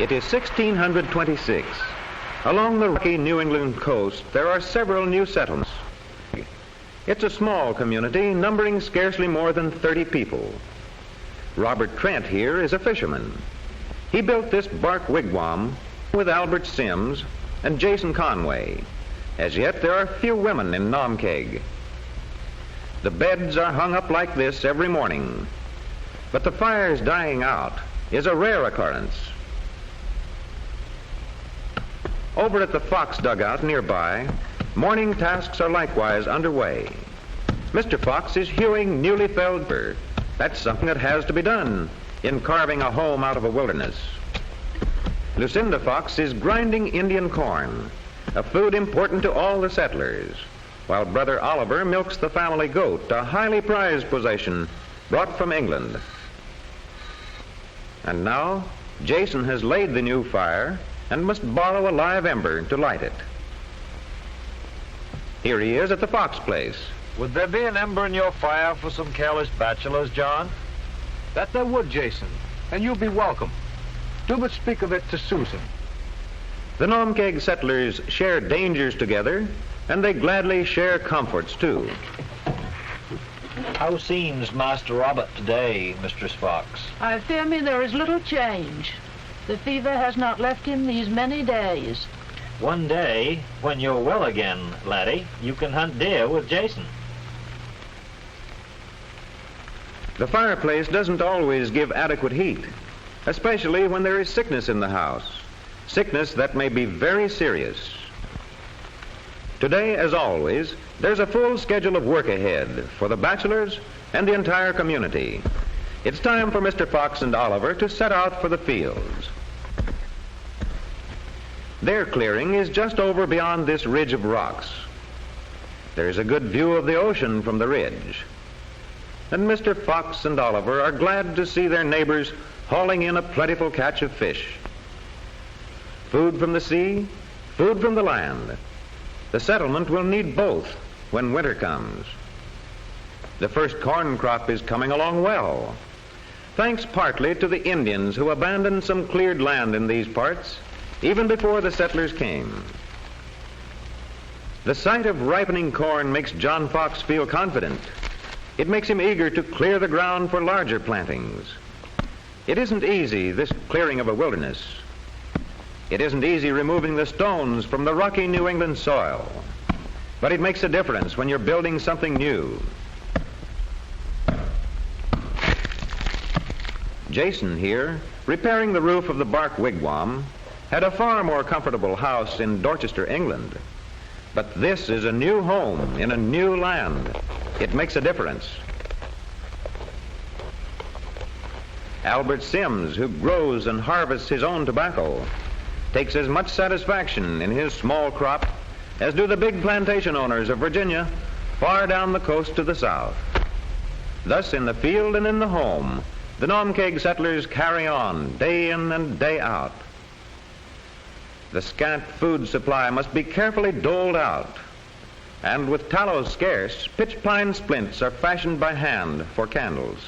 It is 1626. Along the rocky New England coast, there are several new settlements. It's a small community numbering scarcely more than 30 people. Robert Trent here is a fisherman. He built this bark wigwam with Albert Sims and Jason Conway. As yet, there are few women in Nomkeg. The beds are hung up like this every morning, but the fire's dying out is a rare occurrence. Over at the Fox dugout nearby, morning tasks are likewise underway. Mr. Fox is hewing newly felled fir. That's something that has to be done in carving a home out of a wilderness. Lucinda Fox is grinding Indian corn, a food important to all the settlers, while Brother Oliver milks the family goat, a highly prized possession brought from England. And now, Jason has laid the new fire and must borrow a live ember to light it. Here he is at the Fox place. Would there be an ember in your fire for some careless bachelors, John? That there would, Jason, and you'll be welcome. Do but speak of it to Susan. The Nomkeg settlers share dangers together, and they gladly share comforts too. How seems Master Robert today, Mistress Fox? I fear me there is little change. The fever has not left him these many days. One day, when you're well again, laddie, you can hunt deer with Jason. The fireplace doesn't always give adequate heat, especially when there is sickness in the house, sickness that may be very serious. Today, as always, there's a full schedule of work ahead for the bachelors and the entire community. It's time for Mr. Fox and Oliver to set out for the fields. Their clearing is just over beyond this ridge of rocks. There's a good view of the ocean from the ridge. And Mr. Fox and Oliver are glad to see their neighbors hauling in a plentiful catch of fish. Food from the sea, food from the land. The settlement will need both when winter comes. The first corn crop is coming along well, thanks partly to the Indians who abandoned some cleared land in these parts even before the settlers came. The sight of ripening corn makes John Fox feel confident. It makes him eager to clear the ground for larger plantings. It isn't easy, this clearing of a wilderness. It isn't easy removing the stones from the rocky New England soil. But it makes a difference when you're building something new. Jason here, repairing the roof of the bark wigwam, had a far more comfortable house in Dorchester, England. But this is a new home in a new land. It makes a difference. Albert Sims, who grows and harvests his own tobacco, takes as much satisfaction in his small crop as do the big plantation owners of Virginia far down the coast to the south. Thus, in the field and in the home, the Nomkeg settlers carry on day in and day out. The scant food supply must be carefully doled out, and with tallow scarce, pitch pine splints are fashioned by hand for candles.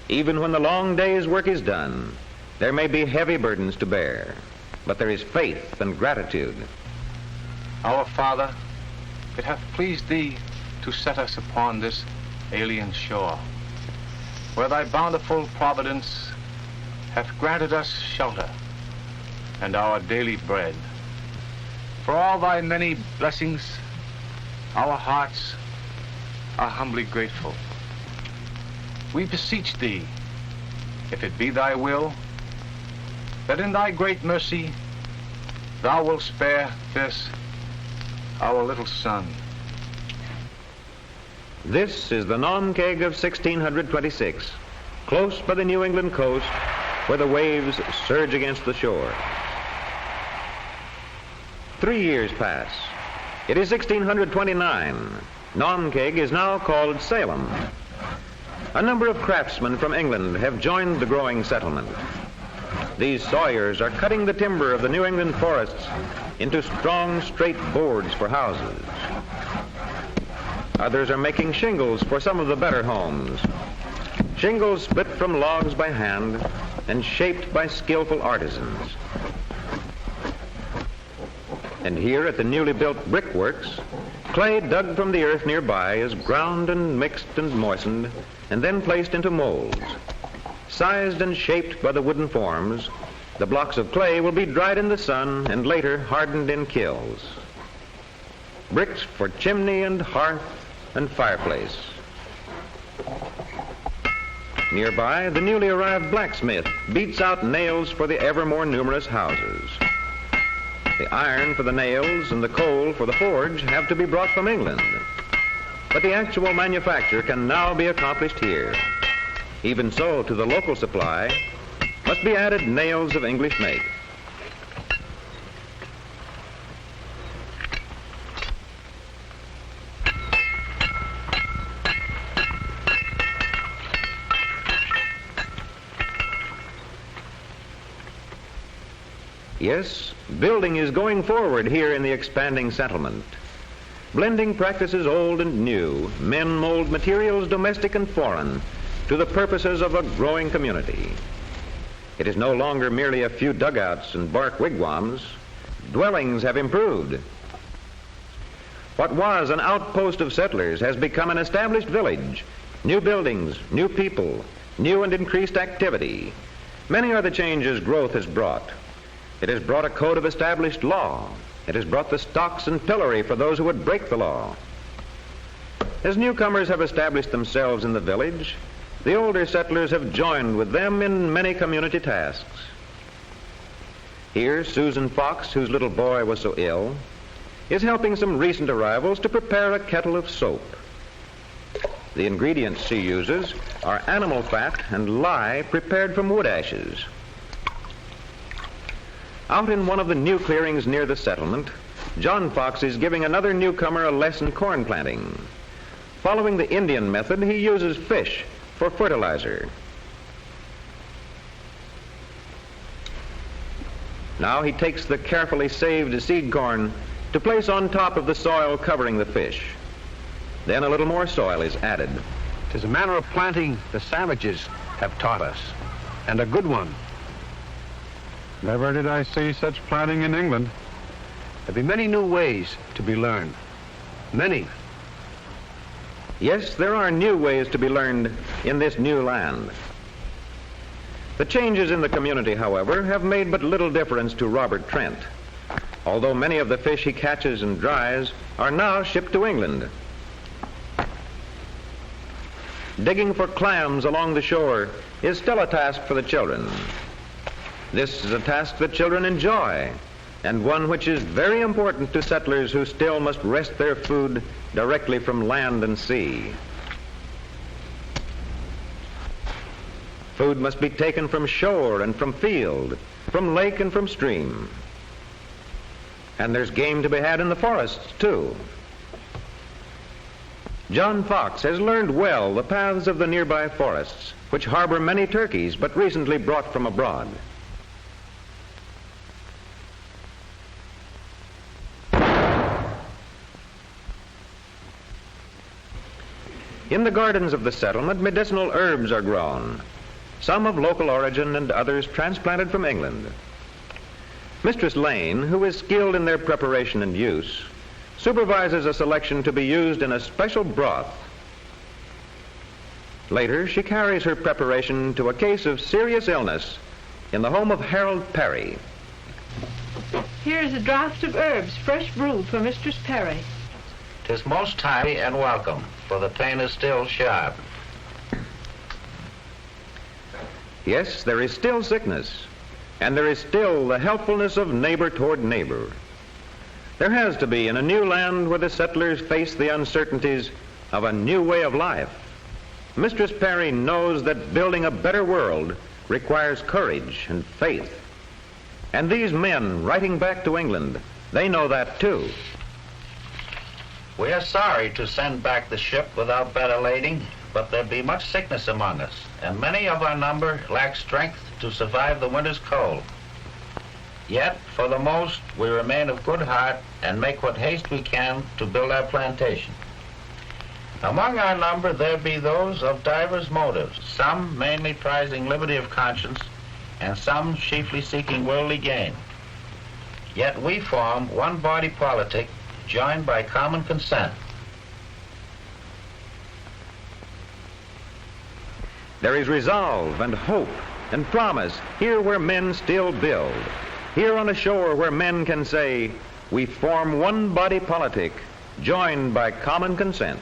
Even when the long day's work is done, there may be heavy burdens to bear, but there is faith and gratitude. Our Father, it hath pleased thee to set us upon this alien shore, where thy bountiful providence hath granted us shelter and our daily bread. For all thy many blessings, our hearts are humbly grateful. We beseech thee, if it be thy will, that in thy great mercy thou wilt spare this, our little son. This is the Nomkeg of 1626, close by the New England coast where the waves surge against the shore. 3 years pass. It is 1629. Nomkeg is now called Salem. A number of craftsmen from England have joined the growing settlement. These sawyers are cutting the timber of the New England forests into strong, straight boards for houses. Others are making shingles for some of the better homes. Shingles split from logs by hand and shaped by skillful artisans. And here at the newly built brickworks, clay dug from the earth nearby is ground and mixed and moistened and then placed into molds. Sized and shaped by the wooden forms, the blocks of clay will be dried in the sun and later hardened in kilns. Bricks for chimney and hearth and fireplace. Nearby, the newly arrived blacksmith beats out nails for the ever more numerous houses. The iron for the nails and the coal for the forge have to be brought from England. But the actual manufacture can now be accomplished here. Even so, to the local supply must be added nails of English make. Yes, building is going forward here in the expanding settlement. Blending practices old and new, men mold materials domestic and foreign to the purposes of a growing community. It is no longer merely a few dugouts and bark wigwams. Dwellings have improved. What was an outpost of settlers has become an established village. New buildings, new people, new and increased activity. Many are the changes growth has brought. It has brought a code of established law. It has brought the stocks and pillory for those who would break the law. As newcomers have established themselves in the village, the older settlers have joined with them in many community tasks. Here, Susan Fox, whose little boy was so ill, is helping some recent arrivals to prepare a kettle of soap. The ingredients she uses are animal fat and lye prepared from wood ashes. Out in one of the new clearings near the settlement, John Fox is giving another newcomer a lesson corn planting. Following the Indian method, he uses fish for fertilizer. Now he takes the carefully saved seed corn to place on top of the soil covering the fish. Then a little more soil is added. 'Tis a manner of planting the savages have taught us, and a good one. Never did I see such planting in England. There be many new ways to be learned. Many. Yes, there are new ways to be learned in this new land. The changes in the community, however, have made but little difference to Robert Trent, although many of the fish he catches and dries are now shipped to England. Digging for clams along the shore is still a task for the children. This is a task that children enjoy, and one which is very important to settlers who still must wrest their food directly from land and sea. Food must be taken from shore and from field, from lake and from stream. And there's game to be had in the forests, too. John Fox has learned well the paths of the nearby forests, which harbor many turkeys but recently brought from abroad. In the gardens of the settlement, medicinal herbs are grown, some of local origin and others transplanted from England. Mistress Lane, who is skilled in their preparation and use, supervises a selection to be used in a special broth. Later, she carries her preparation to a case of serious illness in the home of Harold Perry. Here is a draught of herbs, fresh brewed for Mistress Perry. 'Tis most timely and welcome, for the pain is still sharp. Yes, there is still sickness, and there is still the helpfulness of neighbor toward neighbor. There has to be in a new land where the settlers face the uncertainties of a new way of life. Mistress Perry knows that building a better world requires courage and faith. And these men writing back to England, they know that too. We are sorry to send back the ship without better lading, but there be much sickness among us, and many of our number lack strength to survive the winter's cold. Yet, for the most, we remain of good heart and make what haste we can to build our plantation. Among our number there be those of divers motives, some mainly prizing liberty of conscience, and some chiefly seeking worldly gain. Yet we form one body politic, joined by common consent. There is resolve and hope and promise here where men still build. Here on a shore where men can say, we form one body politic, joined by common consent.